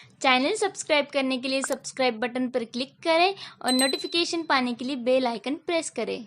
Channel subscribe करने के लिए सब्सक्राइब बटन पर क्लिक करें और नोटिफिकेशन पाने के लिए बेल आइकन प्रेस करें।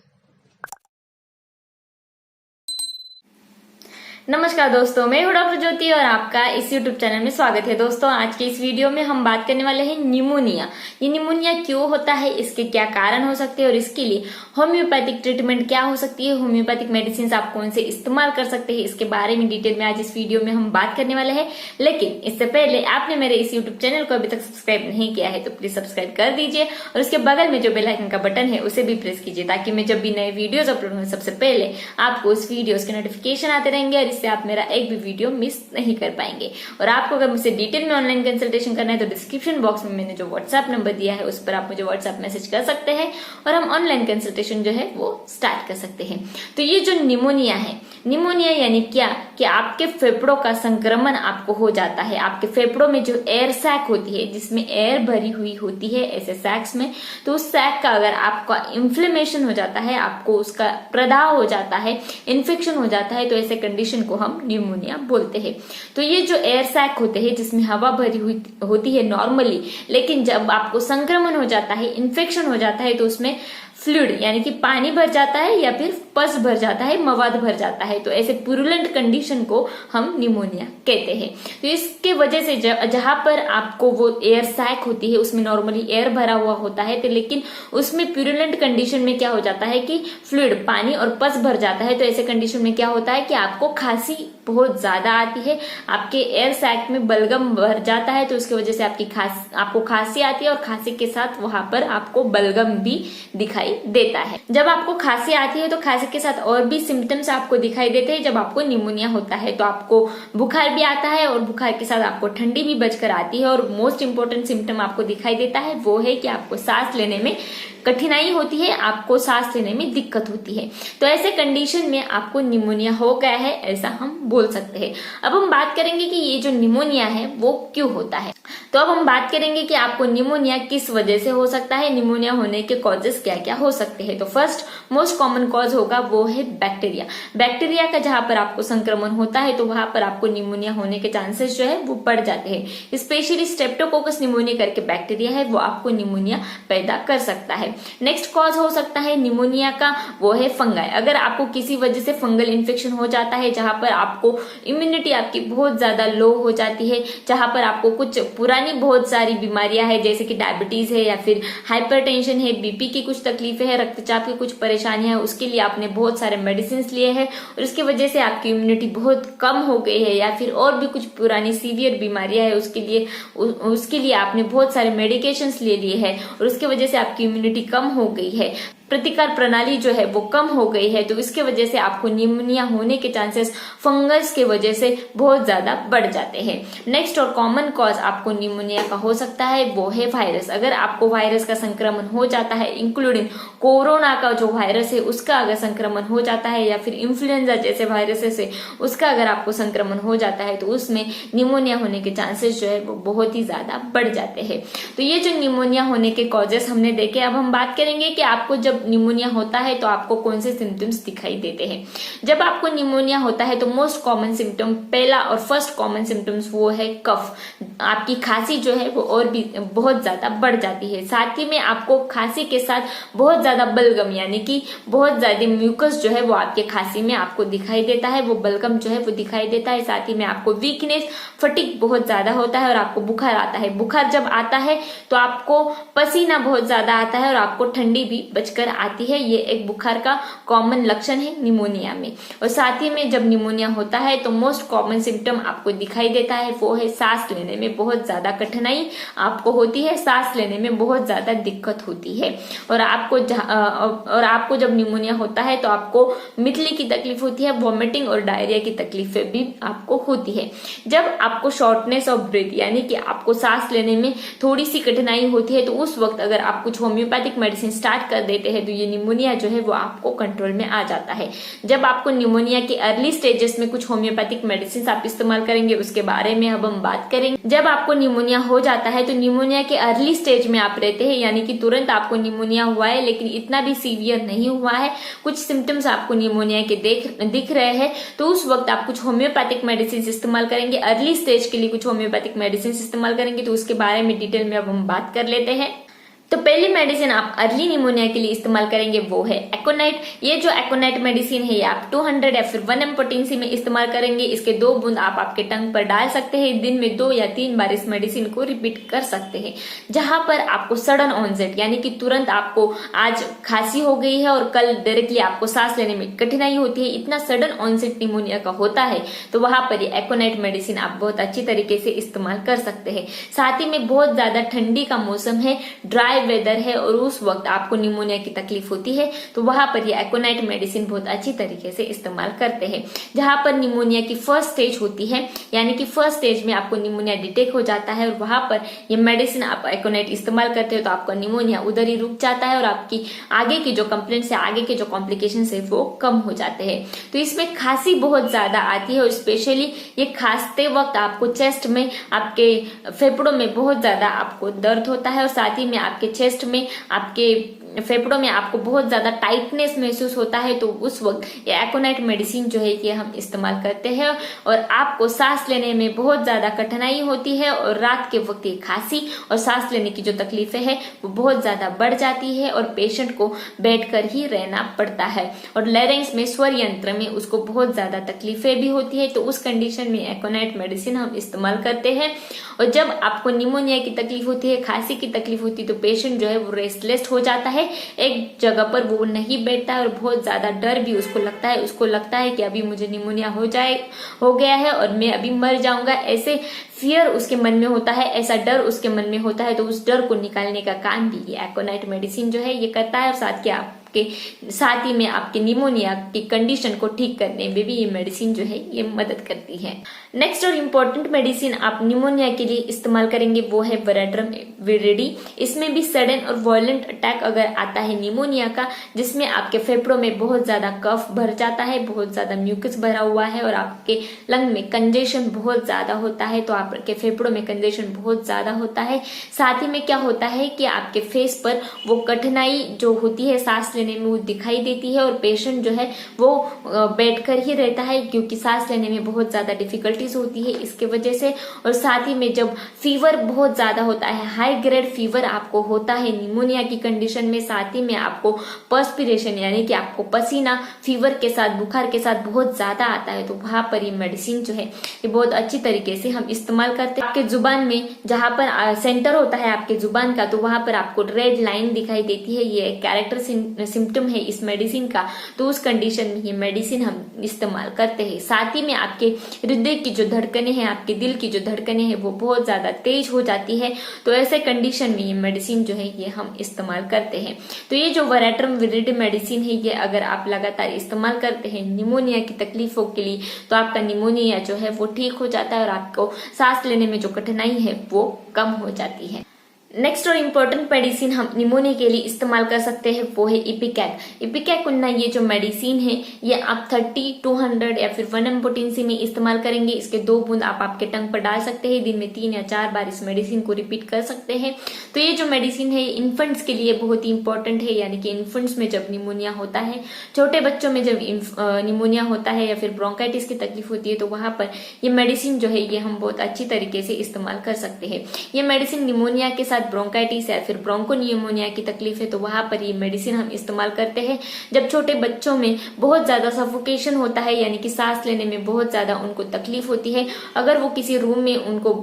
नमस्कार दोस्तों, मैं हूं डॉक्टर ज्योति और आपका इस YouTube चैनल में स्वागत है। दोस्तों, आज के इस वीडियो में हम बात करने वाले हैं निमोनिया। ये निमोनिया क्यों होता है, इसके क्या कारण हो सकते हैं और इसके लिए होम्योपैथिक ट्रीटमेंट क्या हो सकती है, होम्योपैथिक मेडिसिन आप कौन से इस्तेमाल कर सकते हैं, इसके बारे में डिटेल में आज इस वीडियो में हम बात करने वाले हैं। लेकिन इससे पहले आपने मेरे इस YouTube चैनल को अभी तक सब्सक्राइब नहीं किया है तो प्लीज सब्सक्राइब कर दीजिए और उसके बगल में जो बेल आइकन का बटन है उसे भी प्रेस कीजिए, ताकि मैं जब भी नए वीडियोज अपलोड हों सबसे पहले आपको उस वीडियोज के नोटिफिकेशन आते रहेंगे और इससे आप मेरा एक भी वीडियो मिस नहीं कर पाएंगे। और आपको अगर मुझसे डिटेल में ऑनलाइन कंसल्टेशन करना है तो डिस्क्रिप्शन बॉक्स में मैंने जो व्हाट्सएप नंबर दिया है उस पर आप मुझे व्हाट्सएप मैसेज कर सकते हैं और हम ऑनलाइन कंसल्टेशन जो है वो स्टार्ट कर सकते हैं। तो ये जो निमोनिया है, निमोनिया यानी क्या कि आपके फेफड़ों का संक्रमण आपको हो जाता है। आपके फेफड़ों में जो एयर सैक होती है, जिसमें एयर भरी हुई होती है ऐसे सैक्स में, तो उस सैक का अगर आपका इन्फ्लेमेशन हो जाता है, आपको उसका प्रदाह हो जाता है, इन्फेक्शन हो जाता है, तो ऐसे कंडीशन को हम निमोनिया बोलते हैं। तो ये जो एयर सैक होते हैं जिसमें हवा भरी हुई होती है नॉर्मली, लेकिन जब आपको संक्रमण हो जाता है, इन्फेक्शन हो जाता है, तो उसमें फ्लूइड यानी कि पानी भर जाता है या फिर पस भर जाता है, मवाद भर जाता है, तो ऐसे पुरुलेंट कंडीशन को हम निमोनिया कहते हैं। तो इसके वजह से जहां पर आपको वो एयर सैक होती है उसमें नॉर्मली एयर भरा हुआ होता है, तो लेकिन उसमें पुरुलेंट कंडीशन में क्या हो जाता है कि फ्लूइड पानी और पस भर जाता है, तो ऐसे कंडीशन में क्या होता है कि आपको खांसी बहुत ज्यादा आती है, आपके एयर सैक में बलगम भर जाता है, तो उसकी वजह से आपको खांसी आती है और खांसी के साथ वहां पर आपको बलगम भी दिखाई देता है। जब आपको खांसी आती है तो खांसी के साथ और भी सिम्टम्स आपको दिखाई देते हैं। जब आपको निमोनिया होता है तो आपको बुखार भी आता है और बुखार के साथ आपको ठंडी भी बजकर आती है, और मोस्ट इंपोर्टेंट सिम्टम आपको दिखाई देता है वो है कि आपको सांस लेने में कठिनाई होती है, आपको सांस लेने में दिक्कत होती है। तो ऐसे कंडीशन में आपको निमोनिया हो गया है ऐसा हम बोल सकते हैं। अब हम बात करेंगे कि ये जो निमोनिया है वो क्यों होता है। तो अब हम बात करेंगे कि आपको निमोनिया किस वजह से हो सकता है, निमोनिया होने के कॉजेस क्या क्या हो सकते हैं। तो फर्स्ट मोस्ट कॉमन कॉज होगा वो है बैक्टीरिया। बैक्टीरिया का जहां पर आपको संक्रमण होता है तो वहां पर आपको निमोनिया होने के चांसेस जो है वो बढ़ जाते हैं। स्पेशली स्ट्रेप्टोकोकस निमोनिया करके बैक्टीरिया है वो आपको निमोनिया पैदा कर सकता है। नेक्स्ट कॉज हो सकता है निमोनिया का वो है फंगाई। अगर आपको किसी वजह से फंगल इन्फेक्शन हो जाता है जहां पर आपको इम्यूनिटी आपकी बहुत ज्यादा लो हो जाती है, जहां पर आपको कुछ पुरानी बहुत सारी बीमारियां है जैसे कि डायबिटीज है या फिर हाइपरटेंशन है, बीपी की कुछ तकलीफें है, रक्तचाप की कुछ परेशानियां है, उसके लिए आपने बहुत सारे मेडिसिन लिए हैं और उसकी वजह से आपकी इम्यूनिटी बहुत कम हो गई है, या फिर और भी कुछ पुरानी सीवियर बीमारियां है उसके लिए आपने बहुत सारे मेडिकेशंस ले लिए हैं और उसकी वजह से आपकी इम्यूनिटी कम हो गई है, प्रतिकार प्रणाली जो है वो कम हो गई है, तो इसके वजह से आपको निमोनिया होने के चांसेस फंगस के वजह से बहुत ज्यादा बढ़ जाते हैं। नेक्स्ट और कॉमन कॉज आपको निमोनिया का हो सकता है वो है वायरस। अगर आपको वायरस का संक्रमण हो जाता है, इंक्लूडिंग कोरोना का जो वायरस है उसका अगर संक्रमण हो जाता है, या फिर इन्फ्लुएंजा जैसे वायरसेस है उसका अगर आपको संक्रमण हो जाता है, तो उसमें निमोनिया होने के चांसेस जो है वो बहुत ही ज्यादा बढ़ जाते हैं। तो ये जो निमोनिया होने के कॉजेस हमने देखे। अब हम बात करेंगे कि आपको जब निमोनिया होता है तो आपको कौन से सिम्टम्स दिखाई देते हैं। जब आपको निमोनिया होता है तो मोस्ट कॉमन सिम्टम, पहला और फर्स्ट कॉमन सिम्टम्स वो है कफ। आपकी खांसी जो है वो और भी बहुत ज्यादा बढ़ जाती है, साथ ही में आपको खांसी के साथ बहुत ज्यादा बलगम यानी कि बहुत ज्यादा म्यूकस जो है वो आपके खांसी में आपको दिखाई देता है, वो बलगम जो है वो दिखाई देता है। साथ ही में आपको वीकनेस, फटीग बहुत ज्यादा होता है और आपको बुखार आता है। बुखार जब आता है तो आपको पसीना बहुत ज्यादा आता है और आपको ठंडी भी बचकर आती है। ये एक बुखार का कॉमन लक्षण है निमोनिया में। और साथ ही में जब निमोनिया होता है तो मोस्ट कॉमन सिम्टम आपको दिखाई देता है वो है सांस लेने में बहुत ज्यादा कठिनाई आपको होती है, सांस लेने में बहुत ज्यादा दिक्कत होती है। और आपको जब निमोनिया होता है तो आपको मितली की तकलीफ होती है, वॉमिटिंग और डायरिया की तकलीफें भी आपको होती है। जब आपको शॉर्टनेस ऑफ ब्रेथ यानी कि आपको सांस लेने में थोड़ी सी कठिनाई होती है तो उस वक्त अगर आप कुछ होम्योपैथिक मेडिसिन स्टार्ट कर देते हैं तो ये निमोनिया जो है वो आपको कंट्रोल में आ जाता है। जब आपको निमोनिया के अर्ली स्टेजेस में कुछ होम्योपैथिक मेडिसिन आप इस्तेमाल करेंगे उसके बारे में अब हम बात करेंगे। जब आपको निमोनिया हो जाता है तो निमोनिया के अर्ली स्टेज में आप रहते हैं, यानी कि तुरंत आपको निमोनिया हुआ है लेकिन इतना भी सीवियर नहीं हुआ है, कुछ सिम्टम्स आपको निमोनिया के दिख रहे हैं, तो उस वक्त आप कुछ होम्योपैथिक मेडिसिन इस्तेमाल करेंगे। अर्ली स्टेज के लिए कुछ होम्योपैथिक मेडिसिन इस्तेमाल करेंगे, तो उसके बारे में डिटेल में अब हम बात कर लेते हैं। तो पहली मेडिसिन आप अर्ली निमोनिया के लिए इस्तेमाल करेंगे वो है एकोनाइट। ये जो एकोनाइट मेडिसिन है ये आप 200 या फिर 1 mg पोटेंसी में इस्तेमाल करेंगे। इसके 2 बूंद आप आपके टंग पर डाल सकते हैं। दिन में 2 या 3 बार इस मेडिसिन को रिपीट कर सकते हैं। जहां पर आपको सडन ऑनसेट यानी कि तुरंत आपको आज खांसी हो गई है और कल डायरेक्टली आपको सांस लेने में कठिनाई होती है, इतना सडन ऑनसेट निमोनिया का होता है, तो वहां पर ये एकोनाइट मेडिसिन आप बहुत अच्छी तरीके से इस्तेमाल कर सकते हैं। साथ ही में बहुत ज्यादा ठंडी का मौसम है, ड्राई वेदर है और उस वक्त आपको निमोनिया की तकलीफ होती है, तो वहां पर ये एकोनाइट मेडिसिन बहुत अच्छी तरीके से इस्तेमाल करते हैं। जहां पर निमोनिया की फर्स्ट स्टेज होती है, यानी कि फर्स्ट स्टेज में आपको निमोनिया डिटेक्ट हो जाता है और वहां पर ये मेडिसिन आप एकोनाइट इस्तेमाल करते हो तो आपका निमोनिया उधर ही रुक जाता है और आपकी आगे की जो कंप्लेंट्स है, आगे के जो कॉम्प्लिकेशन है वो कम हो जाते हैं। तो इसमें खांसी बहुत ज्यादा आती है और स्पेशली ये खांसते वक्त आपको चेस्ट में, आपके फेफड़ों में बहुत ज्यादा आपको दर्द होता है और साथ ही में आपके चेस्ट में, आपके फेफड़ों में आपको बहुत ज्यादा टाइटनेस महसूस होता है, तो उस वक्त ये एकोनाइट मेडिसिन जो है ये हम इस्तेमाल करते हैं और आपको सांस लेने में बहुत ज्यादा कठिनाई होती है और रात के वक्त ये खांसी और सांस लेने की जो तकलीफें है वो बहुत ज्यादा बढ़ जाती है और पेशेंट को बैठकर ही रहना पड़ता है और लैरिंक्स में, स्वर यंत्र में उसको बहुत ज्यादा तकलीफें भी होती है। तो उस कंडीशन में एकोनाइट मेडिसिन हम इस्तेमाल करते हैं। और जब आपको निमोनिया की तकलीफ होती है, खांसी की तकलीफ होती है, तो पेशेंट जो है वो रेस्टलेस हो जाता है, एक जगह पर वो नहीं बैठता है और बहुत ज्यादा डर भी उसको लगता है कि अभी मुझे निमोनिया हो गया है और मैं अभी मर जाऊंगा। ऐसे फियर उसके मन में होता है, ऐसा डर उसके मन में होता है, तो उस डर को निकालने का काम भी ये एकोनाइट मेडिसिन जो है ये करता है और साथ ही में आपके निमोनिया की कंडीशन को ठीक करने में भी ये मेडिसिन जो है ये मदद करती है। नेक्स्ट और इम्पोर्टेंट मेडिसिन आप निमोनिया के लिए इस्तेमाल करेंगे वो है वेरेट्रम विरिडी। इसमें भी सडन और वायलेंट अटैक अगर आता है निमोनिया का, जिसमें आपके फेफड़ों में बहुत ज्यादा कफ भर जाता है, बहुत ज्यादा म्यूकस भरा हुआ है और आपके लंग में कंजेशन बहुत ज्यादा होता है, तो आपके फेफड़ों में कंजेशन बहुत ज्यादा होता है। साथ ही में क्या होता है कि आपके फेस पर वो कठिनाई जो होती है सांस लेने में वो दिखाई देती है और पेशेंट जो है वो बैठकर ही रहता है क्योंकि सांस लेने में बहुत ज्यादा डिफिकल्टीज होती है इसके वजह से। और साथ ही में जब फीवर बहुत ज्यादा होता है, हाई ग्रेड फीवर आपको होता है निमोनिया की कंडीशन में, साथ ही में आपको पर्स्पिरेशन यानी कि आपको पसीना फीवर के साथ, बुखार के साथ बहुत ज्यादा आता है, तो वहां पर ये मेडिसिन जो है ये बहुत अच्छी तरीके से हम इस्तेमाल करते हैं। आपके जुबान में जहां पर सेंटर होता है आपके जुबान का, तो वहां पर आपको रेड लाइन दिखाई देती है, ये कैरेक्टर सिम्टम है इस मेडिसिन का, तो उस कंडीशन में ये मेडिसिन हम इस्तेमाल करते हैं। साथ ही में आपके हृदय की जो धड़कनें हैं, आपके दिल की जो धड़कनें हैं वो बहुत ज्यादा तेज हो जाती है, तो ऐसे कंडीशन में ये मेडिसिन जो है ये हम इस्तेमाल करते हैं। तो ये जो वेरेट्रम विरिडी मेडिसिन है ये अगर आप लगातार इस्तेमाल करते हैं निमोनिया की तकलीफों के लिए, तो आपका निमोनिया जो है वो ठीक हो जाता है और आपको सांस लेने में जो कठिनाई है वो कम हो जाती है। नेक्स्ट और इम्पोर्टेंट मेडिसिन हम निमोनिया के लिए इस्तेमाल कर सकते हैं वो है इपिकैक। इपिकैक उन्ना ये जो मेडिसिन है ये आप 30, 200 या फिर 1 mg पोटेंसी में इस्तेमाल करेंगे। इसके 2 बूंद आप आपके टंग पर डाल सकते हैं। दिन में 3 या 4 बार इस मेडिसिन को रिपीट कर सकते हैं। तो ये जो मेडिसिन है इन्फेंट्स के लिए बहुत ही इंपॉर्टेंट है, यानी कि इन्फेंट्स में जब निमोनिया होता है, छोटे बच्चों में जब निमोनिया होता है या फिर ब्रोंकाइटिस की तकलीफ होती है, तो वहां पर ये मेडिसिन जो है ये हम बहुत अच्छी तरीके से इस्तेमाल कर सकते हैं। ये मेडिसिन निमोनिया के साथ ब्रोंकाइटिस या फिर ब्रोंकोनिमोनिया की तकलीफ है तो वहां पर ये मेडिसिन हम इस्तेमाल करते हैं। जब छोटे बच्चों में बहुत ज्यादा सफोकेशन होता है, यानी कि सांस लेने में बहुत ज्यादा उनको तकलीफ होती है, अगर वो किसी रूम में उनको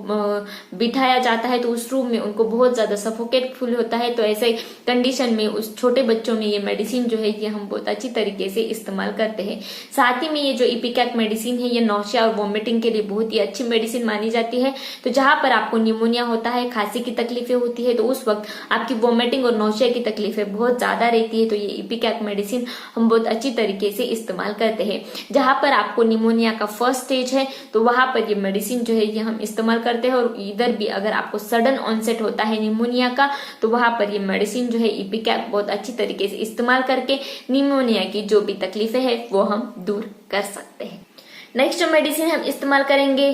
बिठाया जाता है तो उस रूम में उनको बहुत ज्यादा सफोकेट फील होता है, तो ऐसे कंडीशन में उस छोटे बच्चों में ये मेडिसिन जो है ये हम बहुत अच्छी तरीके से इस्तेमाल करते हैं। साथ ही में ये जो इपिकैक मेडिसिन है ये नौशिया और वॉमिटिंग के लिए बहुत ही अच्छी मेडिसिन मानी जाती है। तो जहां पर आपको निमोनिया होता है, खांसी की तकलीफें होती है तो उस वक्त आपकी वोमिटिंग और नौशिया की तकलीफें बहुत ज्यादा रहती है तो ये इपिकैक मेडिसिन हम बहुत अच्छी तरीके से इस्तेमाल करते हैं। जहां पर आपको निमोनिया का फर्स्ट स्टेज है तो वहां पर ये मेडिसिन जो है ये हम इस्तेमाल करते हैं, और इधर भी अगर आपको सडन ऑनसेट होता है निमोनिया का तो वहां पर ये मेडिसिन जो है इपिकैक बहुत अच्छी तरीके से इस्तेमाल करके निमोनिया की जो भी तकलीफें हैं वो हम दूर कर सकते हैं। नेक्स्ट जो मेडिसिन हम इस्तेमाल करेंगे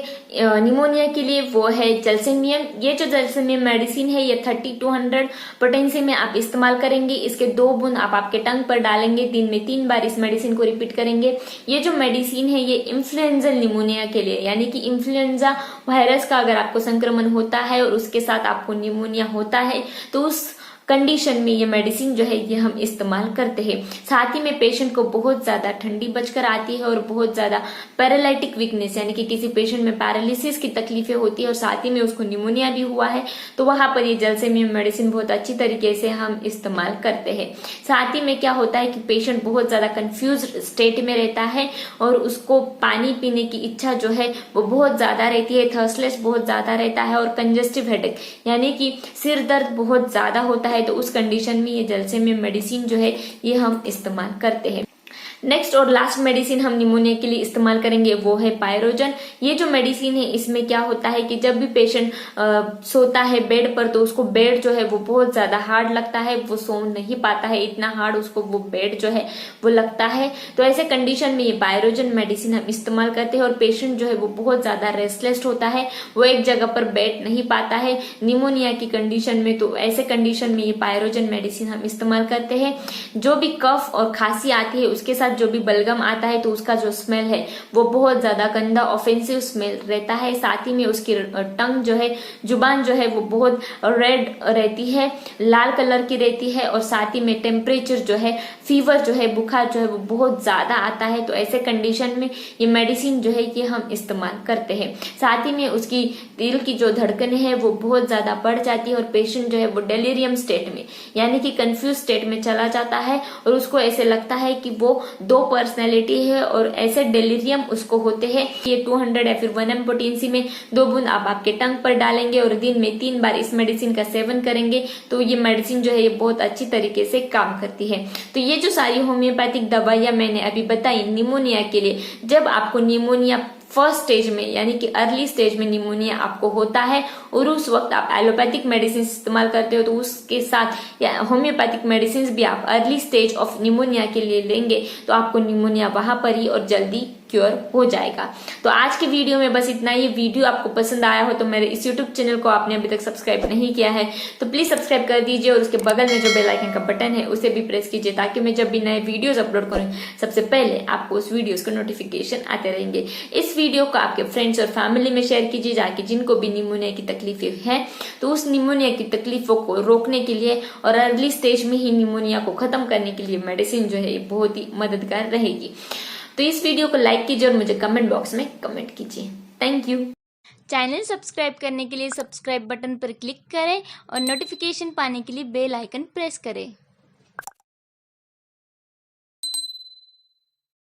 निमोनिया के लिए वो है जलसेमियम। ये जो जलसेमियम मेडिसिन है ये 30 to 100 पोटेंसी में आप इस्तेमाल करेंगे। इसके 2 बूंद आप आपके टंग पर डालेंगे, दिन में 3 बार इस मेडिसिन को रिपीट करेंगे। ये जो मेडिसिन है ये इन्फ्लुएंजल निमोनिया के लिए, यानी कि इन्फ्लुएंजा वायरस का अगर आपको संक्रमण होता है और उसके साथ आपको निमोनिया होता है तो उस कंडीशन में ये मेडिसिन जो है ये हम इस्तेमाल करते हैं। साथ ही में पेशेंट को बहुत ज्यादा ठंडी बचकर आती है और बहुत ज्यादा पैरालिटिक वीकनेस, यानी कि किसी पेशेंट में पैरालिसिस की तकलीफें होती है और साथ ही में उसको निमोनिया भी हुआ है तो वहां पर ये जलसेमियम मेडिसिन बहुत अच्छी तरीके से हम इस्तेमाल करते हैं। साथ ही में क्या होता है कि पेशेंट बहुत ज्यादा कंफ्यूज स्टेट में रहता है और उसको पानी पीने की इच्छा जो है वो बहुत ज्यादा रहती है, थर्स्टलेस बहुत ज्यादा रहता है और कंजेस्टिव हेडेक यानी कि सिर दर्द बहुत ज्यादा होता है, तो उस कंडीशन में ये जलसेमियम मेडिसिन जो है ये हम इस्तेमाल करते हैं। नेक्स्ट और लास्ट मेडिसिन हम निमोनिया के लिए इस्तेमाल करेंगे वो है पायरोजन। ये जो मेडिसिन है इसमें क्या होता है कि जब भी पेशेंट सोता है बेड पर तो उसको बेड जो है वो बहुत ज्यादा हार्ड लगता है, वो सो नहीं पाता है, इतना हार्ड उसको वो बेड जो है वो लगता है। तो ऐसे कंडीशन में ये पायरोजन मेडिसिन हम इस्तेमाल करते हैं और पेशेंट जो है वो बहुत ज्यादा रेस्टलेस होता है, वो एक जगह पर बैठ नहीं पाता है निमोनिया की कंडीशन में, तो ऐसे कंडीशन में ये पायरोजन मेडिसिन हम इस्तेमाल करते हैं। जो भी कफ और खांसी आती है उसके साथ जो भी बलगम आता है तो उसका जो स्मेल है वो बहुत ज्यादा गंदा ऑफेंसिव स्मेल रहता है। साथ ही में उसकी टंग जो है, जुबान जो है वो बहुत रेड रहती है, लाल कलर की रहती है और साथ ही में टेम्परेचर जो है, फीवर जो है, बुखार जो है वो बहुत ज्यादा आता है। तो ऐसे कंडीशन में ये मेडिसिन जो है ये हम इस्तेमाल करते हैं। साथ ही में उसकी दिल की जो धड़कन है वो बहुत ज्यादा बढ़ जाती है और पेशेंट जो है वो डेलीरियम स्टेट में यानी कि कंफ्यूज स्टेट में चला जाता है और उसको ऐसे लगता है कि वो 2 पर्सनैलिटी है और ऐसे डेलीरियम उसको होते हैं। ये 200 या फिर 1 mg पोटेंसी में 2 बूंद आप आपके टंग पर डालेंगे और दिन में 3 बार इस मेडिसिन का सेवन करेंगे तो ये मेडिसिन जो है ये बहुत अच्छी तरीके से काम करती है। तो ये जो सारी होम्योपैथिक दवाइयां मैंने अभी बताई निमोनिया के लिए, जब आपको निमोनिया फर्स्ट स्टेज में यानी कि अर्ली स्टेज में निमोनिया आपको होता है और उस वक्त आप एलोपैथिक मेडिसिन इस्तेमाल करते हो तो उसके साथ या होम्योपैथिक मेडिसिन भी आप अर्ली स्टेज ऑफ निमोनिया के लिए लेंगे तो आपको निमोनिया वहां पर ही और जल्दी क्योर हो जाएगा। तो आज के वीडियो में बस इतना ही। वीडियो आपको पसंद आया हो तो मेरे इस यूट्यूब चैनल को आपने अभी तक सब्सक्राइब नहीं किया है तो प्लीज सब्सक्राइब कर दीजिए और उसके बगल में जो बेल आइकन का बटन है उसे भी प्रेस कीजिए ताकि मैं जब भी नए वीडियोस अपलोड करूं सबसे पहले आपको उस वीडियोस का नोटिफिकेशन आते रहेंगे। इस वीडियो को आपके फ्रेंड्स और फैमिली में शेयर कीजिए जाके जिनको भी निमोनिया की तकलीफें हैं, तो उस निमोनिया की तकलीफों को रोकने के लिए और अर्ली स्टेज में ही निमोनिया को खत्म करने के लिए मेडिसिन जो है ये बहुत ही मददगार रहेगी। तो इस वीडियो को लाइक कीजिए और मुझे कमेंट बॉक्स में कमेंट कीजिए। Thank you. चैनल सब्सक्राइब करने के लिए सब्सक्राइब बटन पर क्लिक करें और नोटिफिकेशन पाने के लिए बेल आइकन प्रेस करें।